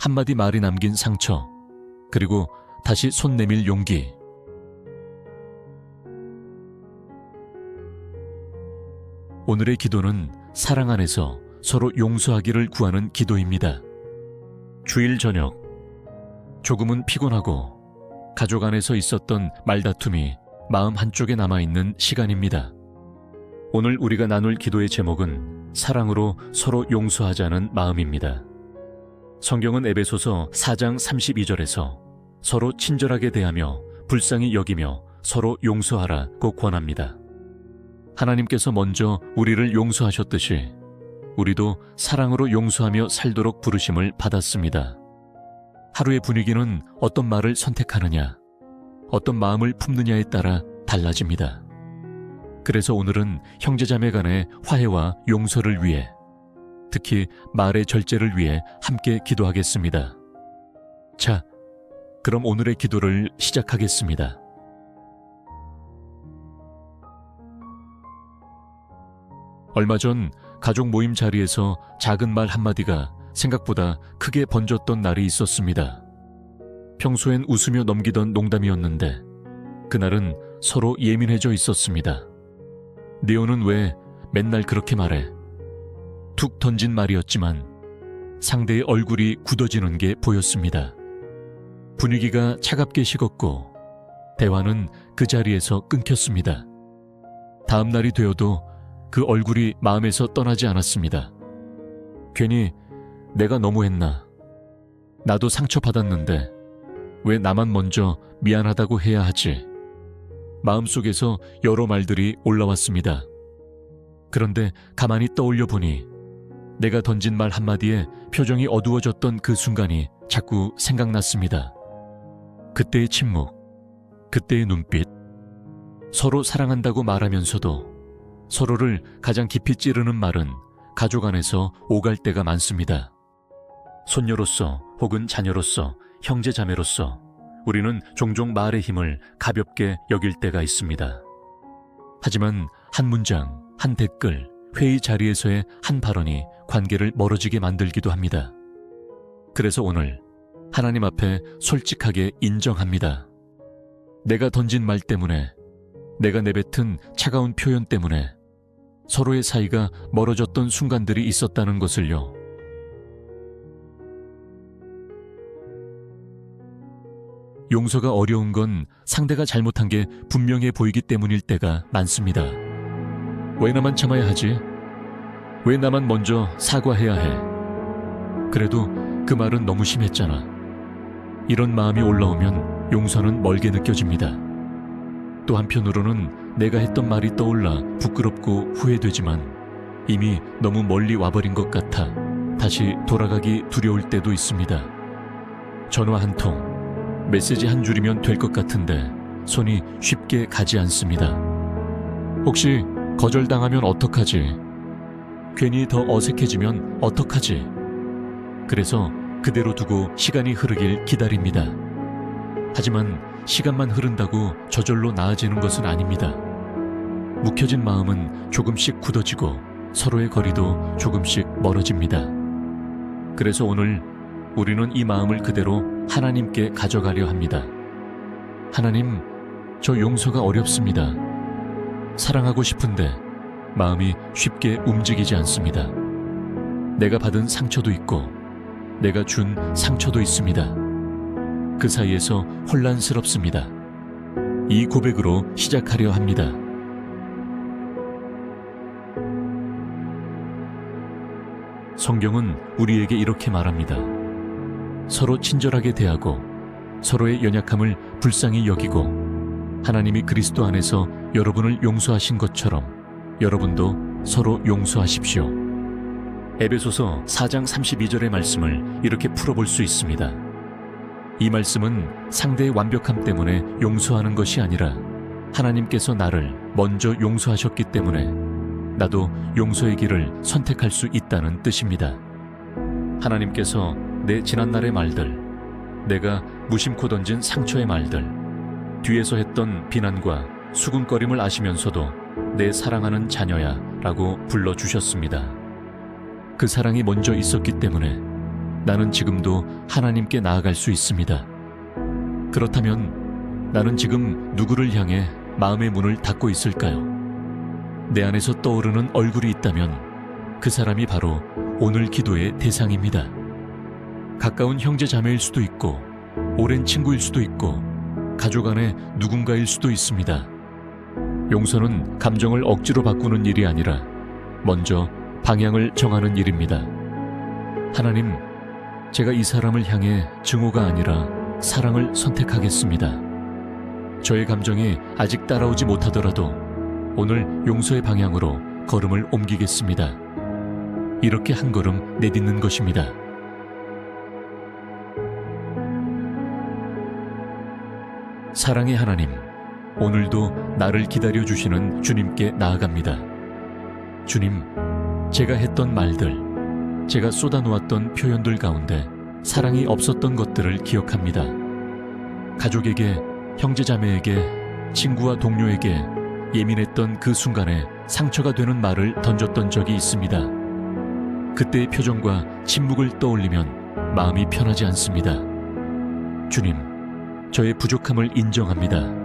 한마디 말이 남긴 상처, 그리고 다시 손 내밀 용기. 오늘의 기도는 사랑 안에서 서로 용서하기를 구하는 기도입니다. 주일 저녁, 조금은 피곤하고 가족 안에서 있었던 말다툼이 마음 한쪽에 남아있는 시간입니다. 오늘 우리가 나눌 기도의 제목은 사랑으로 서로 용서하자는 마음입니다. 성경은 에베소서 4장 32절에서 서로 친절하게 대하며 불쌍히 여기며 서로 용서하라고 권합니다. 하나님께서 먼저 우리를 용서하셨듯이 우리도 사랑으로 용서하며 살도록 부르심을 받았습니다. 하루의 분위기는 어떤 말을 선택하느냐, 어떤 마음을 품느냐에 따라 달라집니다. 그래서 오늘은 형제자매 간의 화해와 용서를 위해, 특히 말의 절제를 위해 함께 기도하겠습니다. 자, 그럼 오늘의 기도를 시작하겠습니다. 얼마 전 가족 모임 자리에서 작은 말 한마디가 생각보다 크게 번졌던 날이 있었습니다. 평소엔 웃으며 넘기던 농담이었는데 그날은 서로 예민해져 있었습니다. 네오는 왜 맨날 그렇게 말해? 툭 던진 말이었지만 상대의 얼굴이 굳어지는 게 보였습니다. 분위기가 차갑게 식었고 대화는 그 자리에서 끊겼습니다. 다음 날이 되어도 그 얼굴이 마음에서 떠나지 않았습니다. 괜히 내가 너무했나? 나도 상처받았는데 왜 나만 먼저 미안하다고 해야 하지? 마음속에서 여러 말들이 올라왔습니다. 그런데 가만히 떠올려 보니 내가 던진 말 한마디에 표정이 어두워졌던 그 순간이 자꾸 생각났습니다. 그때의 침묵, 그때의 눈빛, 서로 사랑한다고 말하면서도 서로를 가장 깊이 찌르는 말은 가족 안에서 오갈 때가 많습니다. 손녀로서 혹은 자녀로서, 형제 자매로서 우리는 종종 말의 힘을 가볍게 여길 때가 있습니다. 하지만 한 문장, 한 댓글, 회의 자리에서의 한 발언이 관계를 멀어지게 만들기도 합니다. 그래서 오늘 하나님 앞에 솔직하게 인정합니다. 내가 던진 말 때문에, 내가 내뱉은 차가운 표현 때문에 서로의 사이가 멀어졌던 순간들이 있었다는 것을요. 용서가 어려운 건 상대가 잘못한 게 분명해 보이기 때문일 때가 많습니다. 왜 나만 참아야 하지? 왜 나만 먼저 사과해야 해? 그래도 그 말은 너무 심했잖아. 이런 마음이 올라오면 용서는 멀게 느껴집니다. 또 한편으로는 내가 했던 말이 떠올라 부끄럽고 후회되지만 이미 너무 멀리 와버린 것 같아 다시 돌아가기 두려울 때도 있습니다. 전화 한 통, 메시지 한 줄이면 될 것 같은데 손이 쉽게 가지 않습니다. 혹시 거절당하면 어떡하지? 괜히 더 어색해지면 어떡하지? 그래서 그대로 두고 시간이 흐르길 기다립니다. 하지만 시간만 흐른다고 저절로 나아지는 것은 아닙니다. 묵혀진 마음은 조금씩 굳어지고 서로의 거리도 조금씩 멀어집니다. 그래서 오늘 우리는 이 마음을 그대로 하나님께 가져가려 합니다. 하나님, 저 용서가 어렵습니다. 사랑하고 싶은데 마음이 쉽게 움직이지 않습니다. 내가 받은 상처도 있고 내가 준 상처도 있습니다. 그 사이에서 혼란스럽습니다. 이 고백으로 시작하려 합니다. 성경은 우리에게 이렇게 말합니다. 서로 친절하게 대하고 서로의 연약함을 불쌍히 여기고 하나님이 그리스도 안에서 여러분을 용서하신 것처럼 여러분도 서로 용서하십시오. 에베소서 4장 32절의 말씀을 이렇게 풀어볼 수 있습니다. 이 말씀은 상대의 완벽함 때문에 용서하는 것이 아니라 하나님께서 나를 먼저 용서하셨기 때문에 나도 용서의 길을 선택할 수 있다는 뜻입니다. 하나님께서 내 지난날의 말들, 내가 무심코 던진 상처의 말들, 뒤에서 했던 비난과 수군거림을 아시면서도 내 사랑하는 자녀야 라고 불러주셨습니다. 그 사랑이 먼저 있었기 때문에 나는 지금도 하나님께 나아갈 수 있습니다. 그렇다면 나는 지금 누구를 향해 마음의 문을 닫고 있을까요? 내 안에서 떠오르는 얼굴이 있다면 그 사람이 바로 오늘 기도의 대상입니다. 가까운 형제 자매일 수도 있고 오랜 친구일 수도 있고 가족 안에 누군가일 수도 있습니다. 용서는 감정을 억지로 바꾸는 일이 아니라 먼저 방향을 정하는 일입니다. 하나님, 제가 이 사람을 향해 증오가 아니라 사랑을 선택하겠습니다. 저의 감정이 아직 따라오지 못하더라도 오늘 용서의 방향으로 걸음을 옮기겠습니다. 이렇게 한 걸음 내딛는 것입니다. 사랑의 하나님, 오늘도 나를 기다려주시는 주님께 나아갑니다. 주님, 제가 했던 말들, 제가 쏟아놓았던 표현들 가운데 사랑이 없었던 것들을 기억합니다. 가족에게, 형제자매에게, 친구와 동료에게 예민했던 그 순간에 상처가 되는 말을 던졌던 적이 있습니다. 그때의 표정과 침묵을 떠올리면 마음이 편하지 않습니다. 주님, 저의 부족함을 인정합니다.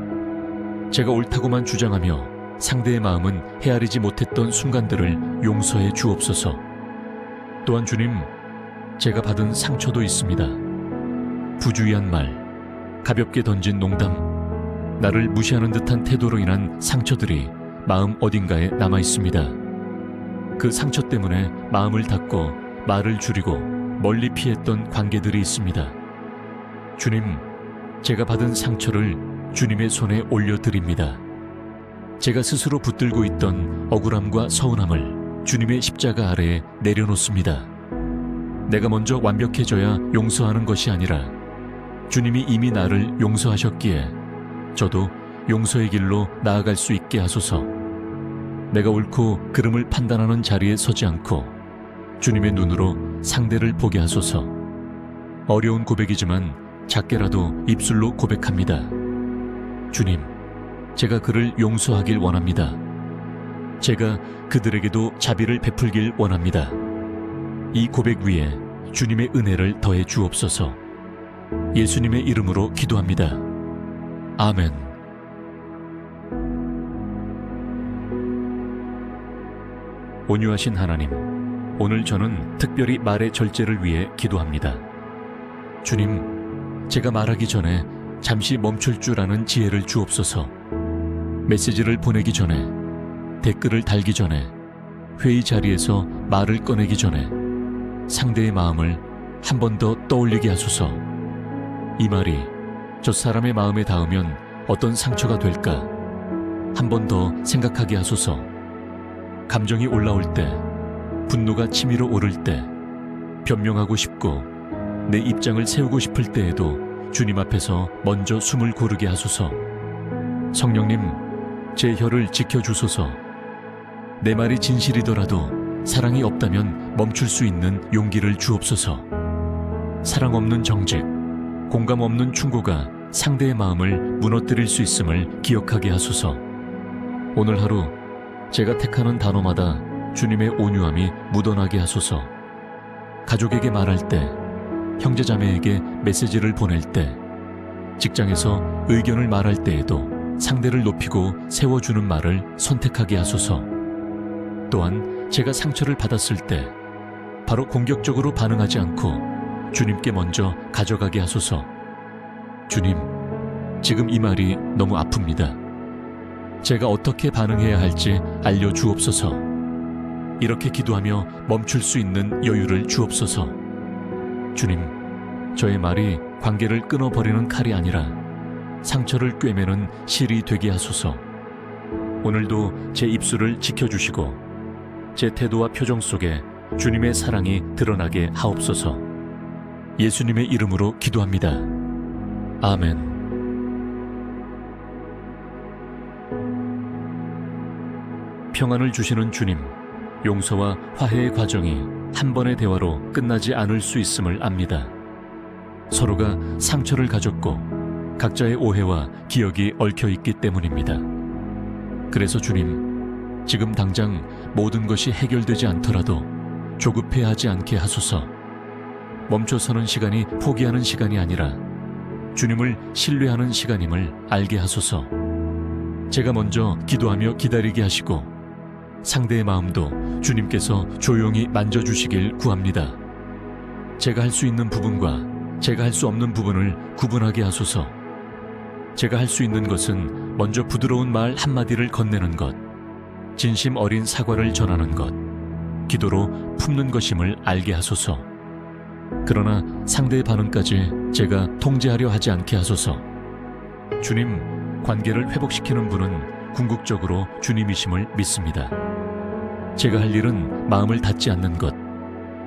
제가 옳다고만 주장하며 상대의 마음은 헤아리지 못했던 순간들을 용서해 주옵소서. 또한 주님, 제가 받은 상처도 있습니다. 부주의한 말, 가볍게 던진 농담, 나를 무시하는 듯한 태도로 인한 상처들이 마음 어딘가에 남아 있습니다. 그 상처 때문에 마음을 닫고 말을 줄이고 멀리 피했던 관계들이 있습니다. 주님, 제가 받은 상처를 주님의 손에 올려드립니다. 제가 스스로 붙들고 있던 억울함과 서운함을 주님의 십자가 아래에 내려놓습니다. 내가 먼저 완벽해져야 용서하는 것이 아니라 주님이 이미 나를 용서하셨기에 저도 용서의 길로 나아갈 수 있게 하소서. 내가 옳고 그름을 판단하는 자리에 서지 않고 주님의 눈으로 상대를 보게 하소서. 어려운 고백이지만 작게라도 입술로 고백합니다. 주님, 제가 그를 용서하길 원합니다. 제가 그들에게도 자비를 베풀길 원합니다. 이 고백 위에 주님의 은혜를 더해 주옵소서. 예수님의 이름으로 기도합니다. 아멘. 온유하신 하나님, 오늘 저는 특별히 말의 절제를 위해 기도합니다. 주님, 제가 말하기 전에 잠시 멈출 줄 아는 지혜를 주옵소서. 메시지를 보내기 전에, 댓글을 달기 전에, 회의 자리에서 말을 꺼내기 전에 상대의 마음을 한 번 더 떠올리게 하소서. 이 말이 저 사람의 마음에 닿으면 어떤 상처가 될까 한 번 더 생각하게 하소서. 감정이 올라올 때, 분노가 치밀어 오를 때, 변명하고 싶고 내 입장을 세우고 싶을 때에도 주님 앞에서 먼저 숨을 고르게 하소서. 성령님, 제 혀를 지켜주소서. 내 말이 진실이더라도 사랑이 없다면 멈출 수 있는 용기를 주옵소서. 사랑 없는 정직, 공감 없는 충고가 상대의 마음을 무너뜨릴 수 있음을 기억하게 하소서. 오늘 하루 제가 택하는 단어마다 주님의 온유함이 묻어나게 하소서. 가족에게 말할 때, 형제자매에게 메시지를 보낼 때, 직장에서 의견을 말할 때에도 상대를 높이고 세워주는 말을 선택하게 하소서. 또한 제가 상처를 받았을 때 바로 공격적으로 반응하지 않고 주님께 먼저 가져가게 하소서. 주님, 지금 이 말이 너무 아픕니다. 제가 어떻게 반응해야 할지 알려주옵소서. 이렇게 기도하며 멈출 수 있는 여유를 주옵소서. 주님, 저의 말이 관계를 끊어버리는 칼이 아니라 상처를 꿰매는 실이 되게 하소서. 오늘도 제 입술을 지켜주시고 제 태도와 표정 속에 주님의 사랑이 드러나게 하옵소서. 예수님의 이름으로 기도합니다. 아멘. 평안을 주시는 주님, 용서와 화해의 과정이 한 번의 대화로 끝나지 않을 수 있음을 압니다. 서로가 상처를 가졌고 각자의 오해와 기억이 얽혀 있기 때문입니다. 그래서 주님, 지금 당장 모든 것이 해결되지 않더라도 조급해하지 않게 하소서. 멈춰서는 시간이 포기하는 시간이 아니라 주님을 신뢰하는 시간임을 알게 하소서. 제가 먼저 기도하며 기다리게 하시고 상대의 마음도 주님께서 조용히 만져주시길 구합니다. 제가 할 수 있는 부분과 제가 할 수 없는 부분을 구분하게 하소서. 제가 할 수 있는 것은 먼저 부드러운 말 한마디를 건네는 것, 진심 어린 사과를 전하는 것, 기도로 품는 것임을 알게 하소서. 그러나 상대의 반응까지 제가 통제하려 하지 않게 하소서. 주님, 관계를 회복시키는 분은 궁극적으로 주님이심을 믿습니다. 제가 할 일은 마음을 닫지 않는 것,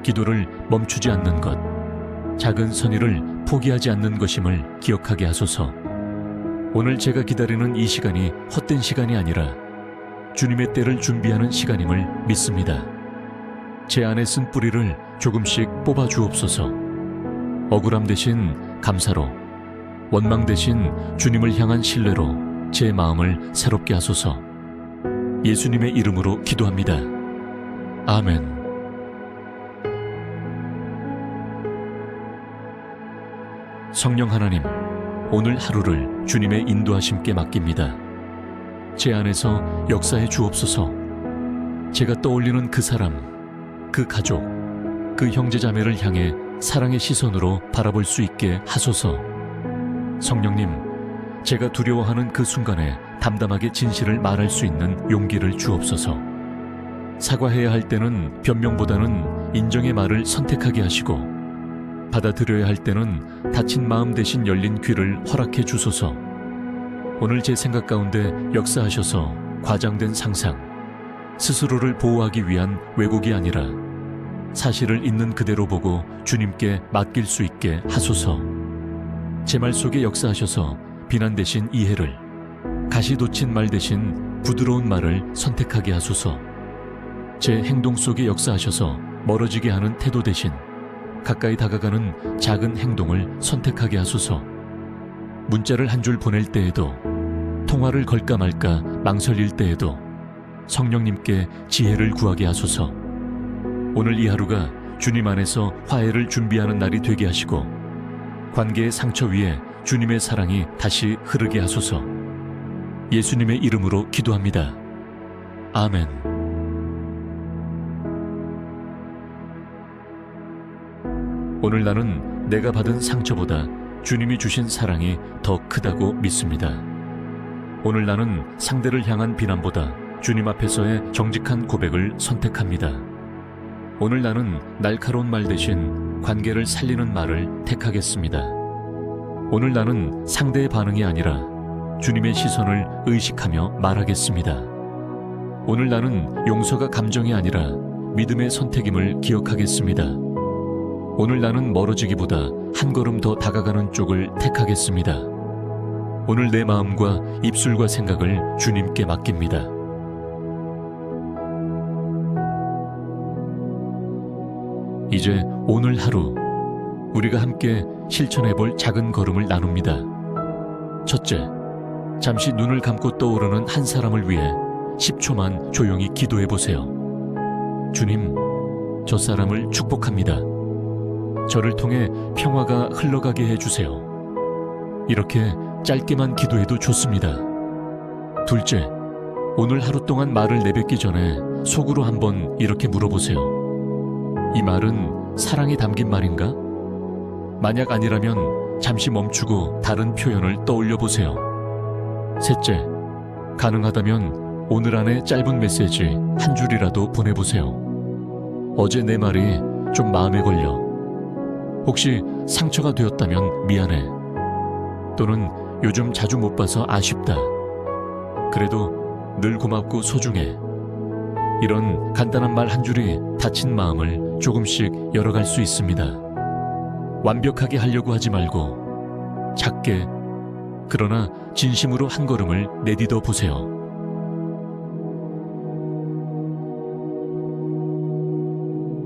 기도를 멈추지 않는 것, 작은 선의를 포기하지 않는 것임을 기억하게 하소서. 오늘 제가 기다리는 이 시간이 헛된 시간이 아니라 주님의 때를 준비하는 시간임을 믿습니다. 제 안에 쓴 뿌리를 조금씩 뽑아 주옵소서. 억울함 대신 감사로, 원망 대신 주님을 향한 신뢰로 제 마음을 새롭게 하소서. 예수님의 이름으로 기도합니다. 아멘. 성령 하나님, 오늘 하루를 주님의 인도하심께 맡깁니다. 제 안에서 역사해 주옵소서. 제가 떠올리는 그 사람, 그 가족, 그 형제자매를 향해 사랑의 시선으로 바라볼 수 있게 하소서. 성령님, 제가 두려워하는 그 순간에 담담하게 진실을 말할 수 있는 용기를 주옵소서. 사과해야 할 때는 변명보다는 인정의 말을 선택하게 하시고, 받아들여야 할 때는 닫힌 마음 대신 열린 귀를 허락해 주소서. 오늘 제 생각 가운데 역사하셔서 과장된 상상, 스스로를 보호하기 위한 왜곡이 아니라 사실을 있는 그대로 보고 주님께 맡길 수 있게 하소서. 제 말 속에 역사하셔서 비난 대신 이해를, 가시 돋친 말 대신 부드러운 말을 선택하게 하소서. 제 행동 속에 역사하셔서 멀어지게 하는 태도 대신 가까이 다가가는 작은 행동을 선택하게 하소서. 문자를 한 줄 보낼 때에도, 통화를 걸까 말까 망설일 때에도 성령님께 지혜를 구하게 하소서. 오늘 이 하루가 주님 안에서 화해를 준비하는 날이 되게 하시고 관계의 상처 위에 주님의 사랑이 다시 흐르게 하소서. 예수님의 이름으로 기도합니다. 아멘. 오늘 나는 내가 받은 상처보다 주님이 주신 사랑이 더 크다고 믿습니다. 오늘 나는 상대를 향한 비난보다 주님 앞에서의 정직한 고백을 선택합니다. 오늘 나는 날카로운 말 대신 관계를 살리는 말을 택하겠습니다. 오늘 나는 상대의 반응이 아니라 주님의 시선을 의식하며 말하겠습니다. 오늘 나는 용서가 감정이 아니라 믿음의 선택임을 기억하겠습니다. 오늘 나는 멀어지기보다 한 걸음 더 다가가는 쪽을 택하겠습니다. 오늘 내 마음과 입술과 생각을 주님께 맡깁니다. 이제 오늘 하루 우리가 함께 실천해 볼 작은 걸음을 나눕니다. 첫째, 잠시 눈을 감고 떠오르는 한 사람을 위해 10초만 조용히 기도해 보세요. 주님, 저 사람을 축복합니다. 저를 통해 평화가 흘러가게 해주세요. 이렇게 짧게만 기도해도 좋습니다. 둘째, 오늘 하루 동안 말을 내뱉기 전에 속으로 한번 이렇게 물어보세요. 이 말은 사랑이 담긴 말인가? 만약 아니라면 잠시 멈추고 다른 표현을 떠올려 보세요. 셋째, 가능하다면 오늘 안에 짧은 메시지 한 줄이라도 보내보세요. 어제 내 말이 좀 마음에 걸려. 혹시 상처가 되었다면 미안해. 또는 요즘 자주 못 봐서 아쉽다. 그래도 늘 고맙고 소중해. 이런 간단한 말 한 줄이 다친 마음을 조금씩 열어갈 수 있습니다. 완벽하게 하려고 하지 말고 작게, 그러나 진심으로 한 걸음을 내디뎌 보세요.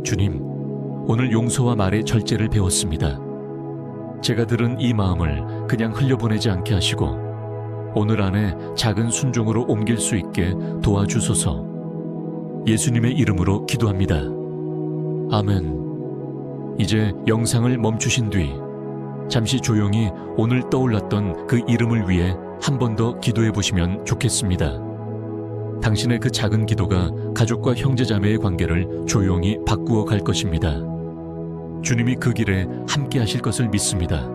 주님, 오늘 용서와 말의 절제를 배웠습니다. 제가 들은 이 마음을 그냥 흘려보내지 않게 하시고 오늘 안에 작은 순종으로 옮길 수 있게 도와주소서. 예수님의 이름으로 기도합니다. 아멘. 이제 영상을 멈추신 뒤 잠시 조용히 오늘 떠올랐던 그 이름을 위해 한 번 더 기도해 보시면 좋겠습니다. 당신의 그 작은 기도가 가족과 형제자매의 관계를 조용히 바꾸어 갈 것입니다. 주님이 그 길에 함께 하실 것을 믿습니다.